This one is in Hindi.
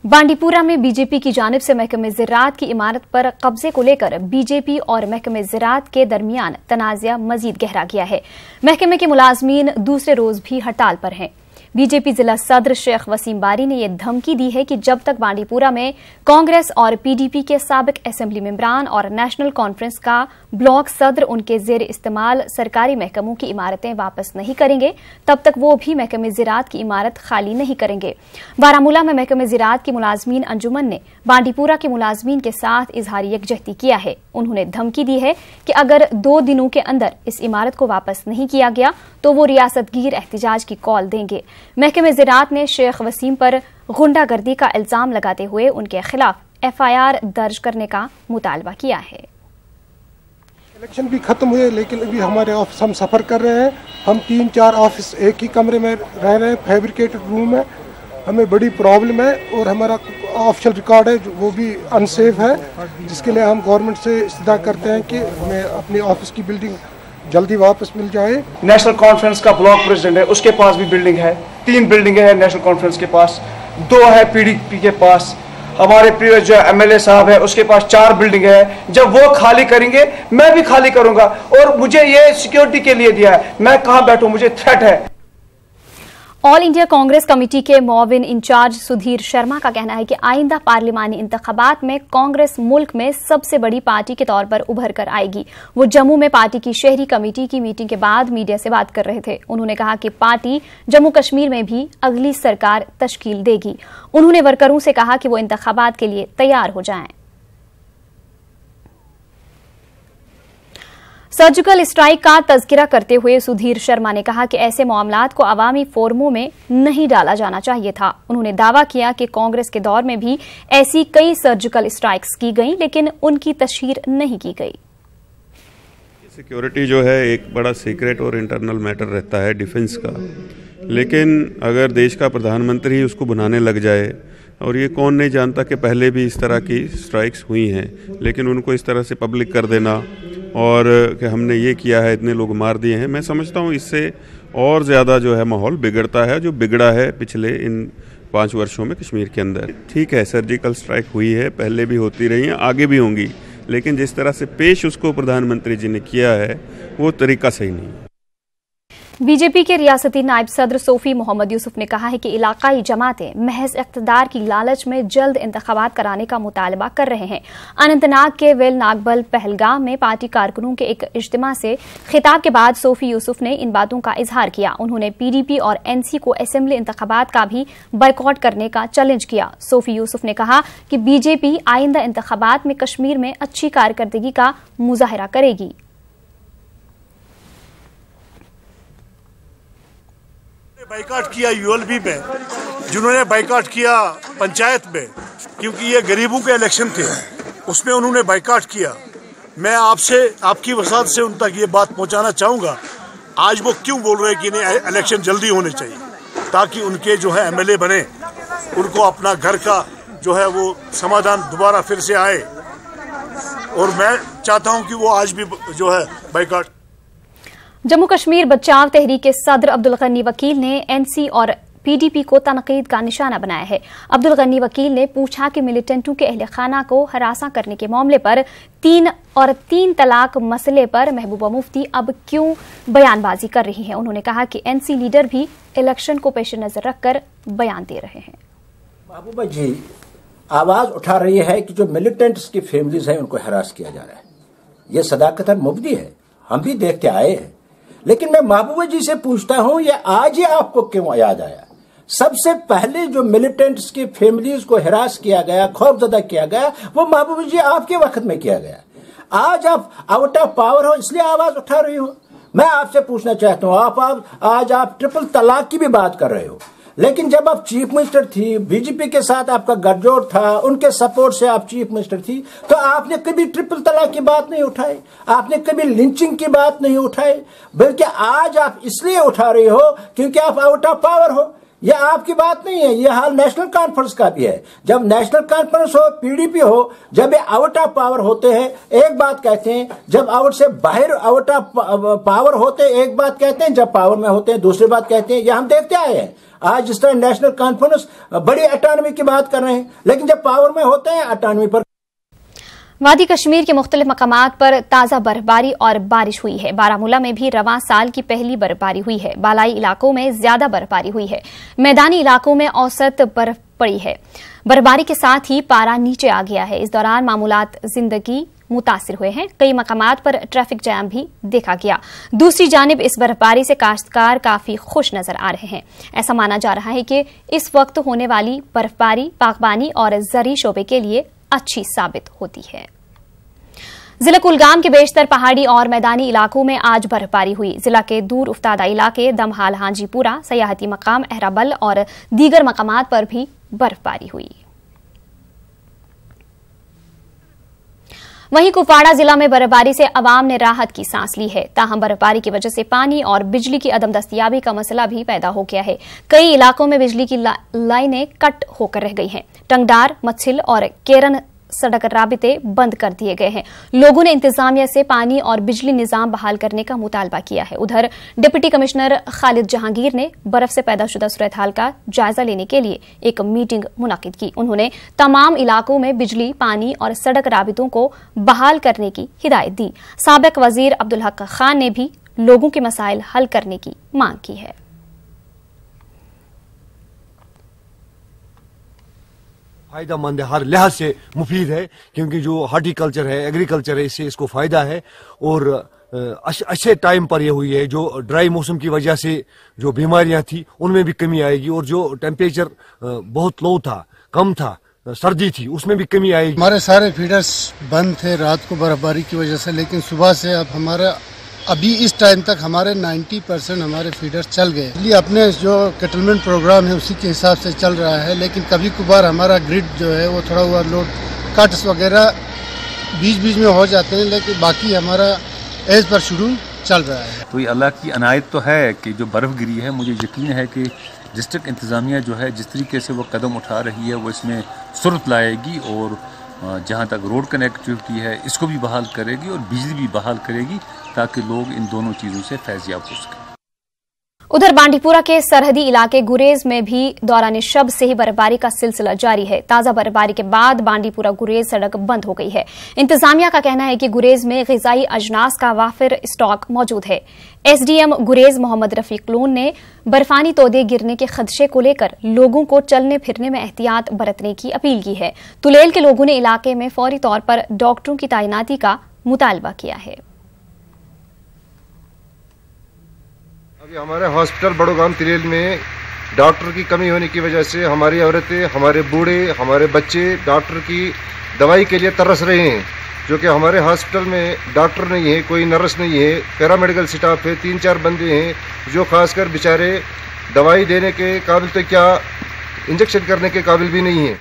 बांडीपुरा में बीजेपी की जानिब से महकमे ज़राअत की इमारत पर कब्जे को लेकर बीजेपी और महकमे ज़राअत के दरमियान तनाज़ा मजीद गहरा गया है। महकमे के मुलाजमीन दूसरे रोज भी हड़ताल पर हैं। बीजेपी जिला सदर शेख वसीम बारी ने यह धमकी दी है कि जब तक बांडीपुरा में कांग्रेस और पीडीपी के साबिक असेंबली मेंबरान और नेशनल कॉन्फ्रेंस का ब्लॉक सदर उनके जेर इस्तेमाल सरकारी महकमों की इमारतें वापस नहीं करेंगे, तब तक वो भी महकमे ज़राअत की इमारत खाली नहीं करेंगे। बारामूला में महकमे ज़राअत की मुलाजमीन अंजुमन ने बांडीपुरा के मुलाजमीन के साथ इजहार यकजहती किया है। उन्होंने धमकी दी है कि अगर 2 दिनों के अंदर इस इमारत को वापस नहीं किया गया तो वो रियासतगीर एहतिजाज की कॉल देंगे। महकमे ज़राअत ने शेख वसीम पर गुंडागर्दी का इल्जाम लगाते हुए उनके खिलाफ FIR दर्ज करने का मुतालबा किया है। इलेक्शन भी खत्म हुए लेकिन अभी हमारे ऑफिस हम सफ़र कर रहे हैं। हम 3-4 ऑफिस एक ही कमरे में रह रहे हैं, फैब्रिकेटेड रूम है। हमें बड़ी प्रॉब्लम है और हमारा ऑफिशियल रिकॉर्ड है वो भी अनसेफ है, जिसके लिए हम गवर्नमेंट से इस्तदा करते हैं कि हमें अपनी ऑफिस की बिल्डिंग जल्दी वापस मिल जाए। नेशनल कॉन्फ्रेंस का ब्लॉक प्रेसिडेंट है, उसके पास भी बिल्डिंग है, 3 बिल्डिंगें हैं नेशनल कॉन्फ्रेंस के पास, 2 है पीडीपी के पास, हमारे प्रिय जो MLA साहब है उसके पास 4 बिल्डिंग है। जब वो खाली करेंगे मैं भी खाली करूंगा और मुझे ये सिक्योरिटी के लिए दिया है, मैं कहां बैठूं, मुझे थ्रेट है। ऑल इंडिया कांग्रेस कमेटी के मुआविन इंचार्ज सुधीर शर्मा का कहना है कि आइंदा पार्लिमानी इंतखाबात में कांग्रेस मुल्क में सबसे बड़ी पार्टी के तौर पर उभर कर आएगी। वो जम्मू में पार्टी की शहरी कमेटी की मीटिंग के बाद मीडिया से बात कर रहे थे। उन्होंने कहा कि पार्टी जम्मू कश्मीर में भी अगली सरकार तश्कील देगी। उन्होंने वर्करों से कहा कि वो इंतखाबात के लिए तैयार हो जाएं। सर्जिकल स्ट्राइक का तज़किरा करते हुए सुधीर शर्मा ने कहा कि ऐसे मामलात को अवामी फोरमों में नहीं डाला जाना चाहिए था। उन्होंने दावा किया कि कांग्रेस के दौर में भी ऐसी कई सर्जिकल स्ट्राइक्स की गईं, लेकिन उनकी तशहीर नहीं की गई। सिक्योरिटी जो है एक बड़ा सीक्रेट और इंटरनल मैटर रहता है डिफेंस का, लेकिन अगर देश का प्रधानमंत्री ही उसको बनाने लग जाए, और ये कौन नहीं जानता कि पहले भी इस तरह की स्ट्राइक्स हुई हैं, लेकिन उनको इस तरह से पब्लिक कर देना और कि हमने ये किया है, इतने लोग मार दिए हैं, मैं समझता हूँ इससे और ज़्यादा जो है माहौल बिगड़ता है, जो बिगड़ा है पिछले इन 5 वर्षों में कश्मीर के अंदर। ठीक है, सर्जिकल स्ट्राइक हुई है, पहले भी होती रही हैं, आगे भी होंगी, लेकिन जिस तरह से पेश उसको प्रधानमंत्री जी ने किया है वो तरीका सही नहीं है। बीजेपी के रियासती नायब सदर सोफी मोहम्मद यूसुफ ने कहा है कि इलाकाई जमातें महज इक़्तिदार की लालच में जल्द इंतखाबात कराने का मुतालबा कर रहे हैं। अनंतनाग के वेल नागबल पहलगाम में पार्टी कारकुनों के एक इज्तिमा से खिताब के बाद सोफी यूसुफ ने इन बातों का इजहार किया। उन्होंने PDP और NC को असेंबली इंतखाबात का भी बायकॉट करने का चैलेंज किया। सोफी यूसुफ ने कहा कि बीजेपी आइंदा इंतखाबात में कश्मीर में अच्छी कारकर्दगी का मुजाहरा करेगी। बाइकाट किया ULB में, जिन्होंने बाइकाट किया पंचायत में, क्योंकि ये गरीबों के इलेक्शन थे, उसमें उन्होंने बाइकाट किया। मैं आपसे आपकी वसात से उन तक ये बात पहुंचाना चाहूँगा, आज वो क्यों बोल रहे हैं कि नहीं इलेक्शन जल्दी होने चाहिए, ताकि उनके जो है MLA बने, उनको अपना घर का जो है वो समाधान दोबारा फिर से आए। और मैं चाहता हूँ कि वो आज भी जो है बाइकाट। जम्मू कश्मीर बचाव तहरीक के सदर अब्दुल गनी वकील ने NC और PDP को तनकीद का निशाना बनाया है। अब्दुल गनी वकील ने पूछा कि मिलिटेंटों के अहल खाना को हरासा करने के मामले पर 3 तलाक मसले पर महबूबा मुफ्ती अब क्यों बयानबाजी कर रही हैं। उन्होंने कहा कि NC लीडर भी इलेक्शन को पेश नजर रखकर बयान दे रहे हैं। महबूबा जी आवाज उठा रही है कि जो मिलिटेंट्स की फैमिलीज हैं उनको हरास किया जा रहा है। ये सदाकत मुफ्ती है, हम भी देखते आए हैं। लेकिन मैं महबूबा जी से पूछता हूं, ये आज ही आपको क्यों याद आया? सबसे पहले जो मिलिटेंट्स की फैमिलीज को हिरास किया गया, खौफजदा किया गया, वो महबूबा जी आपके वक्त में किया गया। आज आप आउट ऑफ पावर हो इसलिए आवाज उठा रही हो। मैं आपसे पूछना चाहता हूं, आज आप ट्रिपल तलाक की भी बात कर रहे हो, लेकिन जब आप चीफ मिनिस्टर थी, बीजेपी के साथ आपका गठजोड़ था, उनके सपोर्ट से आप चीफ मिनिस्टर थी, तो आपने कभी ट्रिपल तलाक की बात नहीं उठाई, आपने कभी लिंचिंग की बात नहीं उठाई, बल्कि आज आप इसलिए उठा रहे हो क्योंकि आप आउट ऑफ पावर हो। यह आपकी बात नहीं है, यह हाल नेशनल कॉन्फ्रेंस का भी है। जब नेशनल कॉन्फ्रेंस हो, PDP हो, जब ये आउट ऑफ पावर होते हैं एक बात कहते हैं, जब आउट से बाहर आउट ऑफ पावर होते हैं एक बात कहते हैं, जब पावर में होते हैं दूसरी बात कहते हैं। यह हम देखते आए हैं। आज जिस तरह नेशनल कॉन्फ्रेंस बड़ी अटानमी की बात कर रहे हैं, लेकिन जब पावर में होते हैं अटानमी पर। वादी कश्मीर के मुख्तलिफ मकामात पर ताज़ा बर्फबारी और बारिश हुई है। बारामूला में भी रवां साल की पहली बर्फबारी हुई है। बालाई इलाकों में ज्यादा बर्फबारी हुई है। मैदानी इलाकों में औसत बर्फ पड़ी है। बर्फबारी के साथ ही पारा नीचे आ गया है। इस दौरान मामूलात जिंदगी मुतासिर हुए हैं। कई मकामात पर ट्रैफिक जैम भी देखा गया। दूसरी जानिब इस बर्फबारी से काश्तकार काफी खुश नजर आ रहे हैं। ऐसा माना जा रहा है कि इस वक्त होने वाली बर्फबारी बागबानी और ज़री शोबे के लिए अच्छी साबित होती है। जिला कुलगाम के बेशतर पहाड़ी और मैदानी इलाकों में आज बर्फबारी हुई। जिला के दूर उफ्तादा इलाके दमहाल हांजीपुरा, सयाहती मकाम अहराबल और दीगर मकामात पर भी बर्फबारी हुई। वहीं कुपवाड़ा जिला में बर्फबारी से अवाम ने राहत की सांस ली है। ताहम बर्फबारी की वजह से पानी और बिजली की अदम दस्तयाबी का मसला भी पैदा हो गया है। कई इलाकों में बिजली की लाइनें कट होकर रह गई हैं। टंगडार, मच्छिल और केरन सड़क राबिते बंद कर दिए गए हैं। लोगों ने इंतजामिया से पानी और बिजली निजाम बहाल करने का मुतालबा किया है। उधर डिप्टी कमिश्नर खालिद जहांगीर ने बर्फ से पैदाशुदा सूरत हाल का जायजा लेने के लिए एक मीटिंग मुनाकिद की। उन्होंने तमाम इलाकों में बिजली, पानी और सड़क राबितों को बहाल करने की हिदायत दी। साबिक वजीर अब्दुल हक खान ने भी लोगों के मसाइल हल करने की मांग की है। फायदेमंद है, हर लिहाज से मुफीद है, क्योंकि जो हार्टिकल्चर है, एग्रीकल्चर है, इससे इसको फायदा है। और अच्छे टाइम पर यह हुई है। जो ड्राई मौसम की वजह से जो बीमारियां थी उनमें भी कमी आएगी, और जो टेम्परेचर बहुत लो था, कम था, सर्दी थी, उसमें भी कमी आएगी। हमारे सारे फीडर्स बंद थे रात को बर्फबारी की वजह से, लेकिन सुबह से अब हमारा अभी इस टाइम तक हमारे 90% हमारे फीडर्स चल गए। इसलिए अपने जो कैटलमेंट प्रोग्राम है उसी के हिसाब से चल रहा है। लेकिन कभी कभार हमारा ग्रिड जो है वो थोड़ा ओवरलोड, कट्स वगैरह बीच बीच में हो जाते हैं, लेकिन बाकी हमारा एज पर शेड्यूल चल रहा है। तो ये अल्लाह की अनायत तो है कि जो बर्फ़ गिरी है, मुझे यकीन है कि डिस्ट्रिक्ट इंतज़ामिया जो है जिस तरीके से वो कदम उठा रही है वो इसमें सुरत लाएगी, और जहाँ तक रोड कनेक्टिविटी है इसको भी बहाल करेगी और बिजली भी बहाल करेगी, ताकि लोग इन दोनों चीज़ों से फैज़याब हो सकें। उधर बांडीपुरा के सरहदी इलाके गुरेज में भी दौरान शब से ही बर्फबारी का सिलसिला जारी है। ताज़ा बर्फबारी के बाद बांडीपुरा गुरेज सड़क बंद हो गई है। इंतजामिया का कहना है कि गुरेज में ग़िज़ाई अजनास का वाफिर स्टॉक मौजूद है। एसडीएम गुरेज मोहम्मद रफीक लोन ने बर्फानी तोदे गिरने के खदशे को लेकर लोगों को चलने फिरने में एहतियात बरतने की अपील की है। तुलेल के लोगों ने इलाके में फौरी तौर पर डॉक्टरों की तैनाती का मुतालबा किया है। अभी हमारे हॉस्पिटल बड़ोगाम तिलेल में डॉक्टर की कमी होने की वजह से हमारी औरतें, हमारे बूढ़े, हमारे बच्चे डॉक्टर की दवाई के लिए तरस रहे हैं। जो कि हमारे हॉस्पिटल में डॉक्टर नहीं है, कोई नर्स नहीं है, पैरामेडिकल स्टाफ है, 3-4 बंदे हैं जो खासकर बेचारे दवाई देने के काबिल तो क्या इंजेक्शन करने के काबिल भी नहीं है।